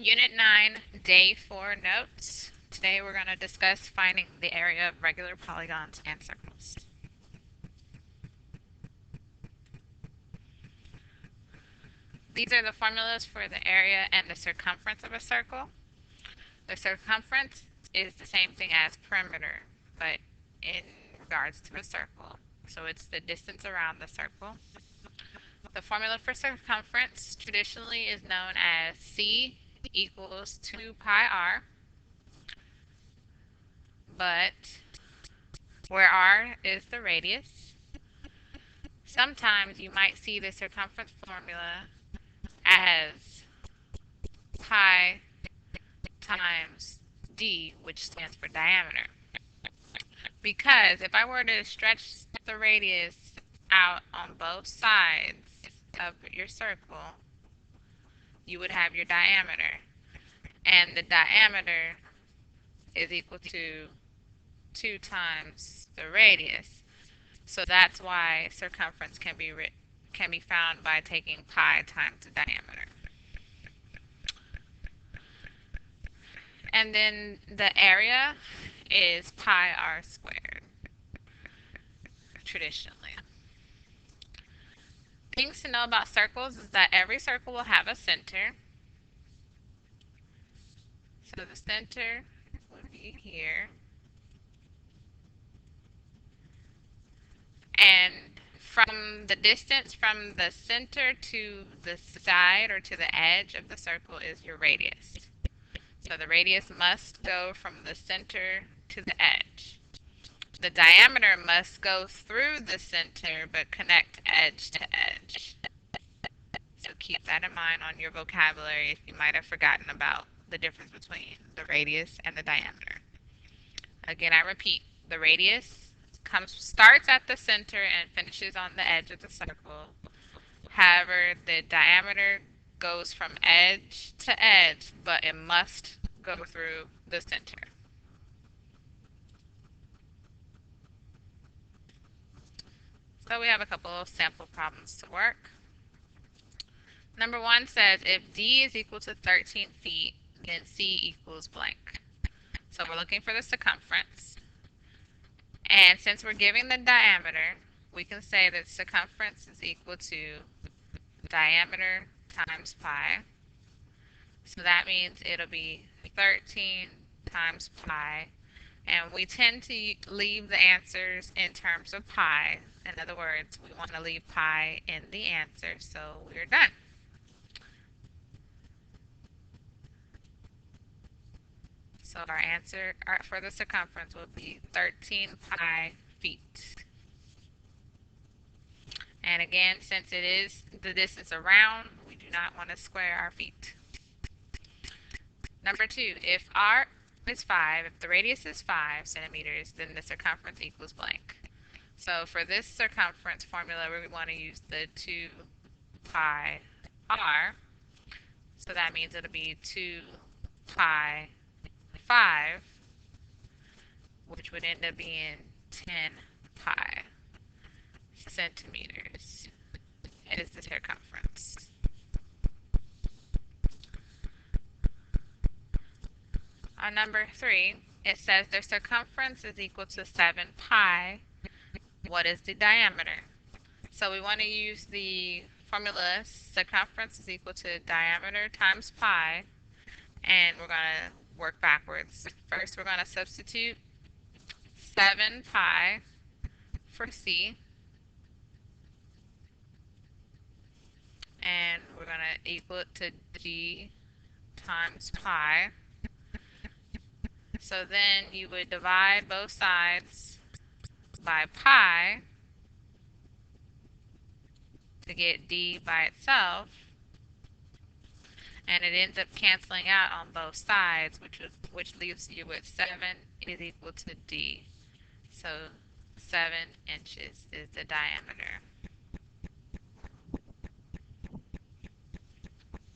Unit 9, Day 4 notes. Today we're going to discuss finding the area of regular polygons and circles. These are the formulas for the area and the circumference of a circle. The circumference is the same thing as perimeter, but in regards to a circle. So it's the distance around the circle. The formula for circumference traditionally is known as C equals 2 pi r, but where r is the radius, sometimes you might see the circumference formula as pi times d, which stands for diameter. Because if I were to stretch the radius out on both sides of your circle, you would have your diameter. And the diameter is equal to 2 times the radius. So that's why circumference can be found by taking pi times the diameter. And then the area is pi r squared, traditionally. Things to know about circles is that every circle will have a center. So the center would be here. And from the distance from the center to the side or to the edge of the circle is your radius. So the radius must go from the center to the edge. The diameter must go through the center but connect edge to edge. So keep that in mind on your vocabulary if you might have forgotten about the difference between the radius and the diameter. Again, I repeat, the radius starts at the center and finishes on the edge of the circle. However, the diameter goes from edge to edge, but it must go through the center. So we have a couple of sample problems to work. Number 1 says if D is equal to 13 feet, then C equals blank. So we're looking for the circumference. And since we're giving the diameter, we can say that circumference is equal to diameter times pi. So that means it'll be 13 times pi. And we tend to leave the answers in terms of pi. In other words, we want to leave pi in the answer, so we're done. So our answer for the circumference would be 13 pi feet. And again, since it is the distance around, we do not want to square our feet. Number 2, if r is 5, if the radius is 5 centimeters, then the circumference equals blank. So for this circumference formula, we want to use the 2 pi r. So that means it'll be 2 pi 5, which would end up being 10 pi centimeters is the circumference. On number 3, it says the circumference is equal to 7 pi. What is the diameter? So we want to use the formula circumference is equal to diameter times pi, and we're going to work backwards. First, we're going to substitute 7 pi for C, and we're going to equal it to D times pi. So then you would divide both sides by pi to get D by itself, and it ends up canceling out on both sides, which leaves you with 7 is equal to D. So 7 inches is the diameter.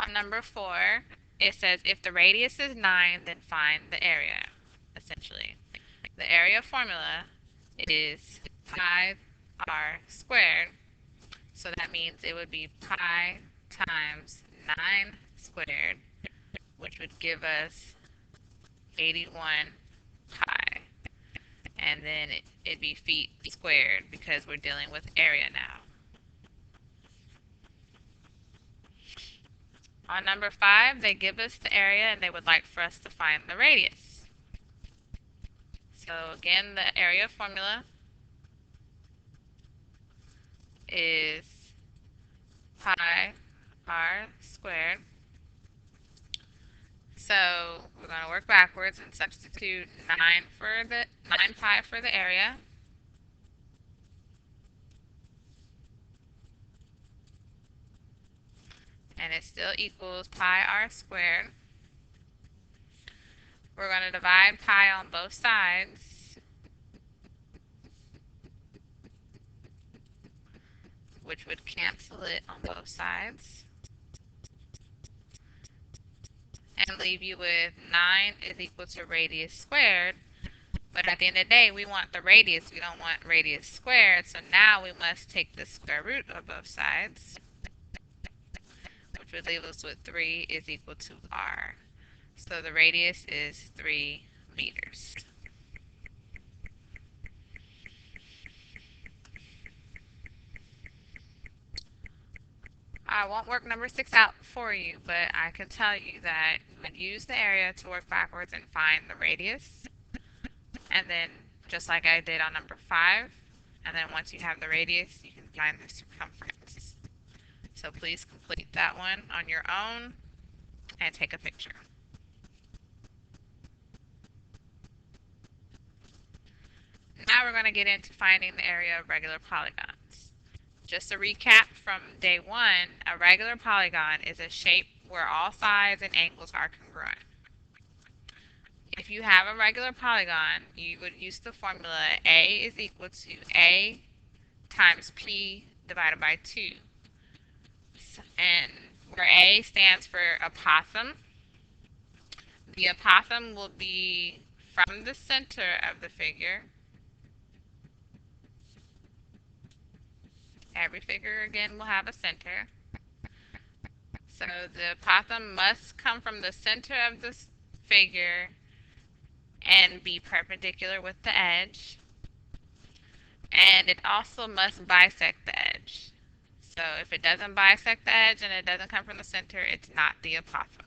On number 4, it says if the radius is 9, then find the area, essentially. The area formula is pi r squared. So that means it would be pi times 9 squared which would give us 81 pi. And then it'd be feet squared because we're dealing with area now. On number 5, they give us the area and they would like for us to find the radius. So again, the area formula is pi r squared. So we're going to work backwards and substitute 9 pi for the area. And it still equals pi r squared. We're going to divide pi on both sides, which would cancel it on both sides, and leave you with 9 is equal to radius squared. But at the end of the day, we want the radius. We don't want radius squared. So now we must take the square root of both sides, which would leave us with 3 is equal to r. So the radius is 3 meters. I won't work number 6 out for you, but I can tell you that you would use the area to work backwards and find the radius. And then, just like I did on number 5, and then once you have the radius, you can find the circumference. So please complete that one on your own and take a picture. Now we're going to get into finding the area of regular polygons. Just a recap from day 1, a regular polygon is a shape where all sides and angles are congruent. If you have a regular polygon, you would use the formula A is equal to A times P divided by 2. And where A stands for apothem, the apothem will be from the center of the figure. Every figure, again, will have a center. So the apothem must come from the center of the figure and be perpendicular with the edge. And it also must bisect the edge. So if it doesn't bisect the edge and it doesn't come from the center, it's not the apothem.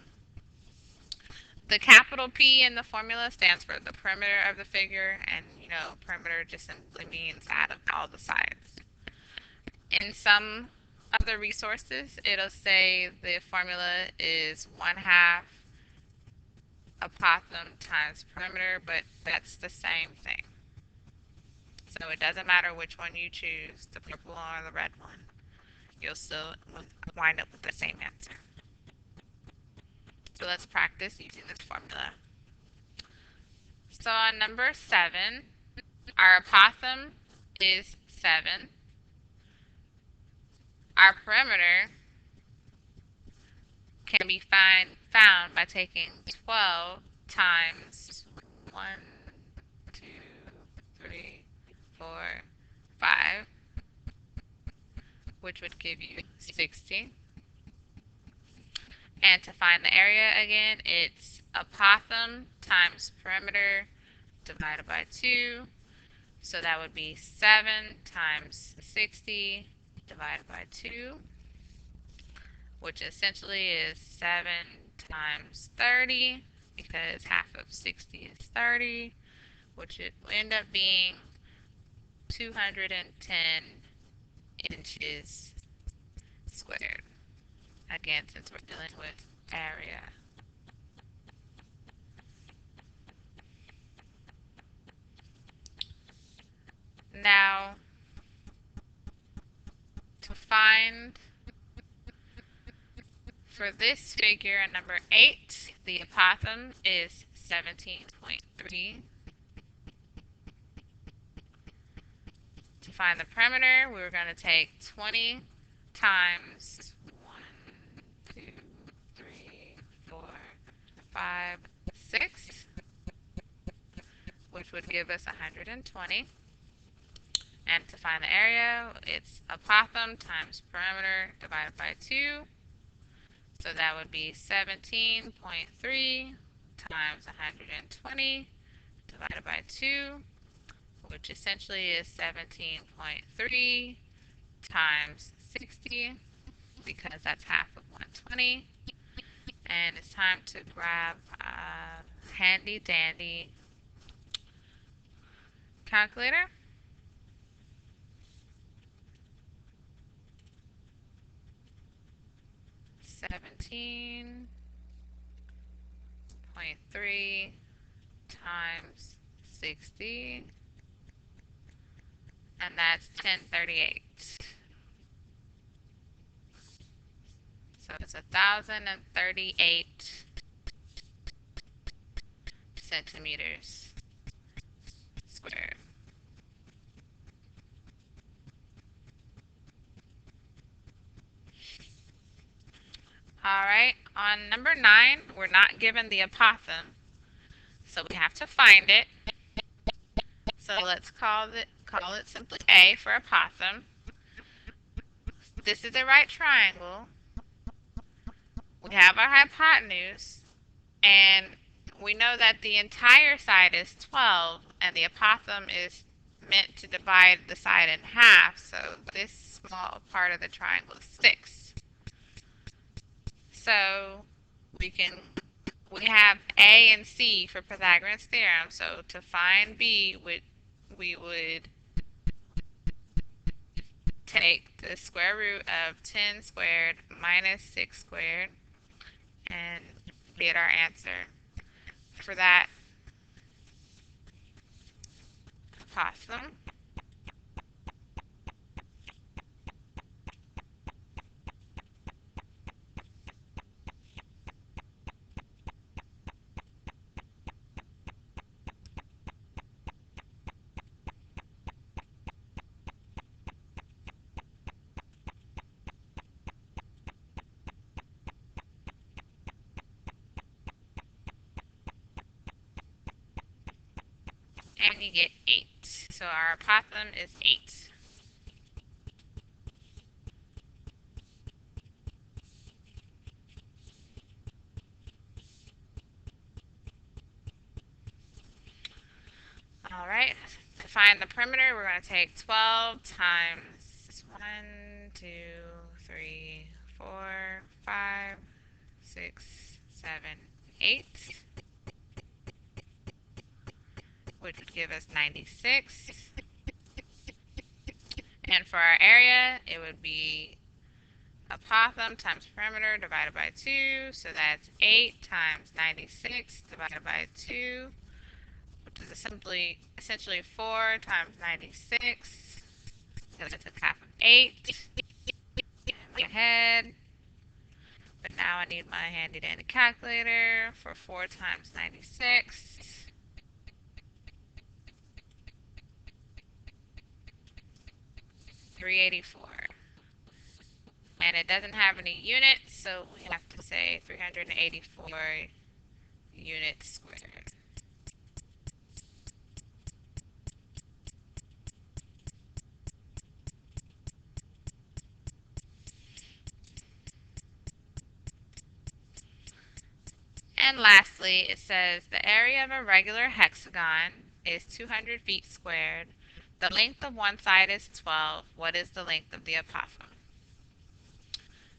The capital P in the formula stands for the perimeter of the figure, and perimeter just simply means out of all the sides. In some other resources, it'll say the formula is 1/2 apothem times perimeter, but that's the same thing. So it doesn't matter which one you choose, the purple or the red one, you'll still wind up with the same answer. So let's practice using this formula. So on number 7, our apothem is 7. Our perimeter can be found by taking 12 times 1, 2, 3, 4, 5, which would give you 60. And to find the area again, it's apothem times perimeter divided by 2. So that would be 7 times 60 divided by 2, which essentially is 7 times 30, because half of 60 is 30, which it will end up being 210 inches squared. Again, since we're dealing with area. Now, to find for this figure at number 8, the apothem is 17.3. To find the perimeter, we're going to take 20 times 1, 2, 3, 4, 5, 6, which would give us 120. And to find the area, it's apothem times perimeter divided by 2. So that would be 17.3 times 120 divided by 2, which essentially is 17.3 times 60, because that's half of 120. And it's time to grab a handy dandy calculator. 17.3 times 60, and that's 1038. So it's 1,038 centimeters squared. All right, on number 9, we're not given the apothem, so we have to find it. So let's call it simply A for apothem. This is a right triangle. We have our hypotenuse, and we know that the entire side is 12, and the apothem is meant to divide the side in half, so this small part of the triangle is 6. So we have A and C for Pythagoras theorem. So to find B, we would take the square root of 10 squared minus 6 squared and get our answer for that apothem. And you get 8. So our apothem is 8. All right, to find the perimeter, we're going to take 12 times 1, 2, 3, 4, 5, 6, 7, 8, which would give us 96. And for our area, it would be apothem times perimeter divided by 2. So that's 8 times 96 divided by 2, which is essentially 4 times 96. Because I took half of 8. Ahead. But now I need my handy dandy calculator for 4 times 96. 384. And it doesn't have any units, so we have to say 384 units squared. And lastly, it says the area of a regular hexagon is 200 feet squared. The length of one side is 12. What is the length of the apothem?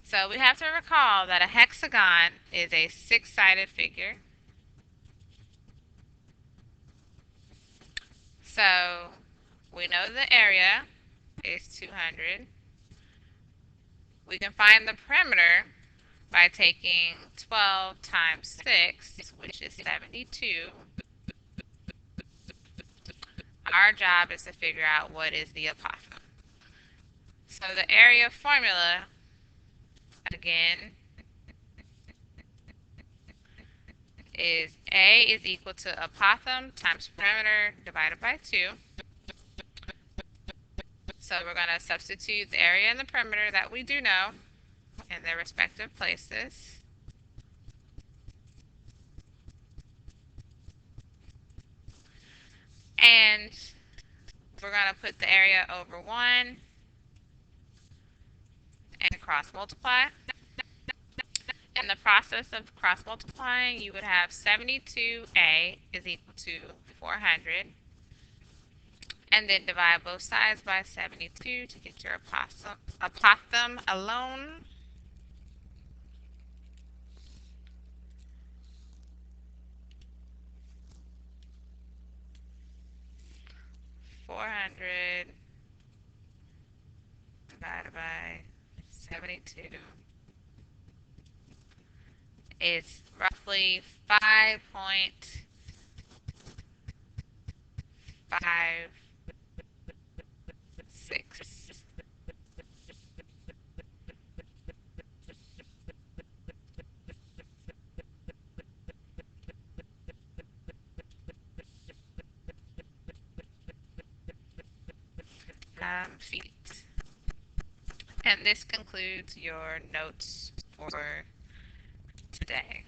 So we have to recall that a hexagon is a 6-sided figure. So we know the area is 200. We can find the perimeter by taking 12 times 6, which is 72. Our job is to figure out what is the apothem. So the area formula, again, is A is equal to apothem times perimeter divided by 2. So we're going to substitute the area and the perimeter that we do know in their respective places. And we're going to put the area over 1 and cross multiply. In the process of cross multiplying, you would have 72a is equal to 400, and then divide both sides by 72 to get your apothem alone. 400 divided by 72 is roughly 5.56. Feet. And this concludes your notes for today.